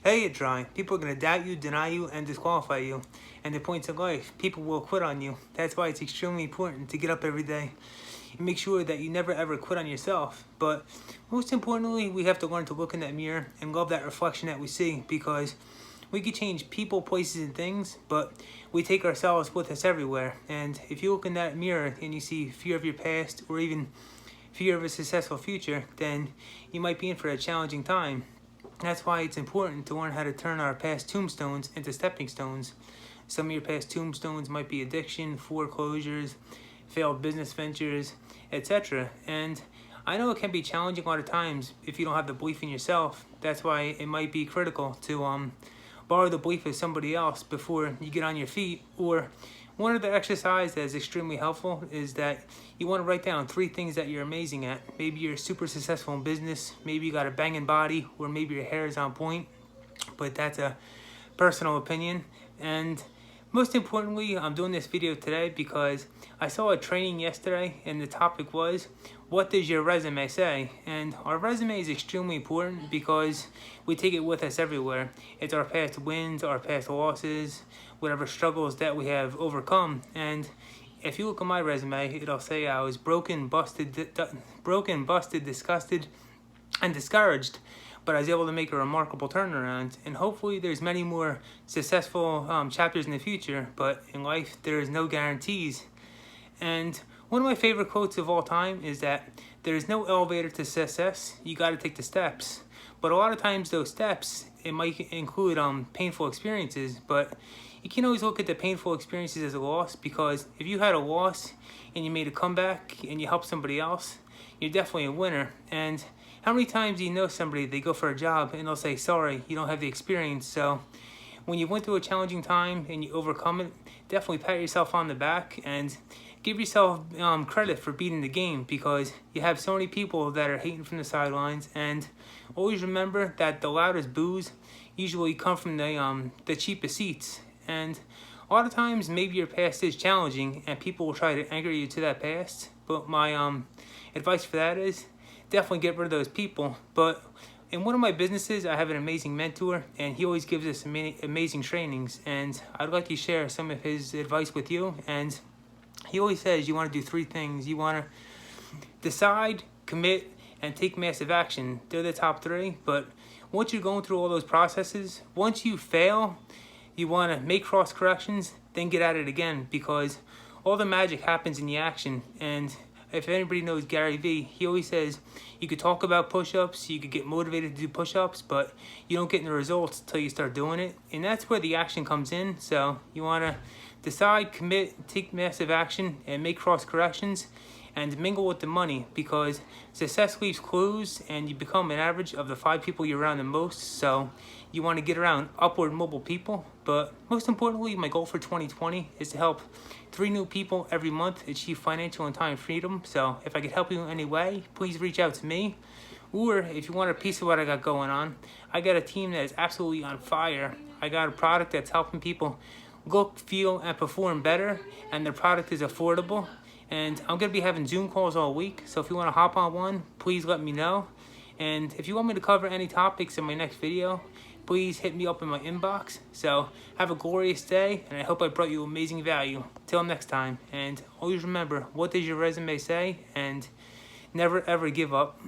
Hey, you're trying. People are going to doubt you, deny you, and disqualify you. And the points of life, people will quit on you. That's why it's extremely important to get up every day and make sure that you never ever quit on yourself. But most importantly, we have to learn to look in that mirror and love that reflection that we see, because we can change people, places, and things, but we take ourselves with us everywhere. And if you look in that mirror and you see fear of your past or even fear of a successful future, then you might be in for a challenging time. That's why it's important to learn how to turn our past tombstones into stepping stones. Some of your past tombstones might be addiction, foreclosures, failed business ventures, etc. And I know it can be challenging a lot of times if you don't have the belief in yourself. That's why it might be critical to borrow the belief of somebody else before you get on your feet. Or one of the exercises that is extremely helpful is that you want to write down 3 things that you're amazing at. Maybe you're super successful in business, maybe you got a banging body, or maybe your hair is on point, but that's a personal opinion. And most importantly, I'm doing this video today because I saw a training yesterday and the topic was, what does your resume say? And our resume is extremely important because we take it with us everywhere. It's our past wins, our past losses, whatever struggles that we have overcome. And if you look at my resume, it'll say I was broken, busted, disgusted, and discouraged. But I was able to make a remarkable turnaround, and hopefully there's many more successful chapters in the future, but in life there is no guarantees. And one of my favorite quotes of all time is that there is no elevator to success, you got to take the steps. But a lot of times those steps, it might include painful experiences, but you can't always look at the painful experiences as a loss, because if you had a loss and you made a comeback and you helped somebody else, you're definitely a winner. And how many times do you know somebody, they go for a job and they'll say, sorry, you don't have the experience. So when you went through a challenging time and you overcome it, definitely pat yourself on the back and give yourself credit for beating the game, because you have so many people that are hating from the sidelines. And always remember that the loudest boos usually come from the cheapest seats. And a lot of times maybe your past is challenging and people will try to anchor you to that past, but my advice for that is definitely get rid of those people. But in one of my businesses, I have an amazing mentor, and he always gives us amazing trainings, and I'd like to share some of his advice with you. And he always says you want to do 3 things. You want to decide, commit, and take massive action. They're the top 3, but once you're going through all those processes, once you fail, you want to make cross corrections, then get at it again, because all the magic happens in the action. And if anybody knows Gary Vee, he always says you could talk about push-ups, you could get motivated to do push-ups, but you don't get the results until you start doing it. And that's where the action comes in. So you want to decide, commit, take massive action, and make cross corrections, and mingle with the money, because success leaves clues and you become an average of the 5 people you're around the most. So you want to get around upward mobile people. But most importantly, my goal for 2020 is to help 3 new people every month achieve financial and time freedom. So if I could help you in any way, please reach out to me. Or if you want a piece of what I got going on, I got a team that is absolutely on fire. I got a product that's helping people look, feel, and perform better, and the product is affordable. And I'm going to be having Zoom calls all week, so if you want to hop on one, please let me know. And if you want me to cover any topics in my next video, please hit me up in my inbox. So have a glorious day, and I hope I brought you amazing value. Till next time, and always remember, what does your resume say? And never ever give up.